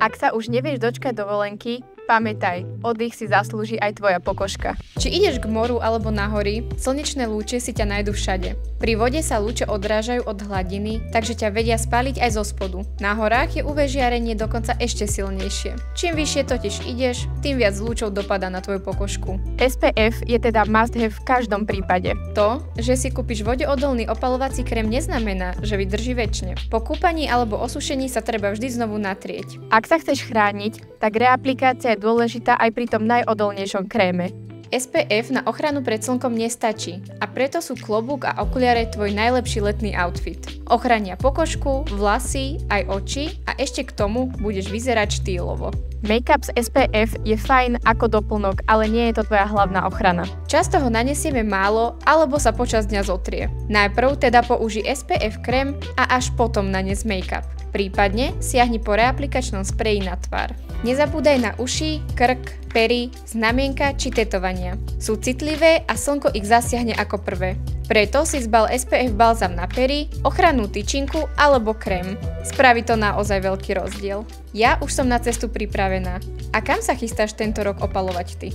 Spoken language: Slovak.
Ak sa už nevieš dočkať dovolenky, pamätaj, oddych si zaslúži aj tvoja pokožka. Či ideš k moru alebo na hory, slnečné lúče si ťa nájdu všade. Pri vode sa lúče odrážajú od hladiny, takže ťa vedia spáliť aj zo spodu. Na horách je UV žiarenie dokonca ešte silnejšie. Čím vyššie totiž ideš, tým viac lúčov dopadá na tvoju pokožku. SPF je teda must have v každom prípade. To, že si kúpiš vodeodolný opalovací krém, neznamená, že vydrží väčšine. Po kúpaní alebo osušení sa treba vždy znovu natrieť. Ak sa chceš chrániť, tak reaplikácia je dôležitá aj pri tom najodolnejšom kréme. SPF na ochranu pred slnkom nestačí a preto sú klobúk a okuliare tvoj najlepší letný outfit. Ochránia pokožku, vlasy, aj oči a ešte k tomu budeš vyzerať štýlovo. Make-up z SPF je fajn ako doplnok, ale nie je to tvoja hlavná ochrana. Často ho nanesieme málo alebo sa počas dňa zotrie. Najprv teda použij SPF krém a až potom nanes make-up. Prípadne siahni po reaplikačnom spreji na tvár. Nezabúdaj na uši, krk, pery, znamienka či tetovania. Sú citlivé a slnko ich zasiahne ako prvé. Preto si zbal SPF balzam na pery, ochrannú tyčinku alebo krém. Spraví to naozaj veľký rozdiel. Ja už som na cestu pripravená. A kam sa chystáš tento rok opalovať ty?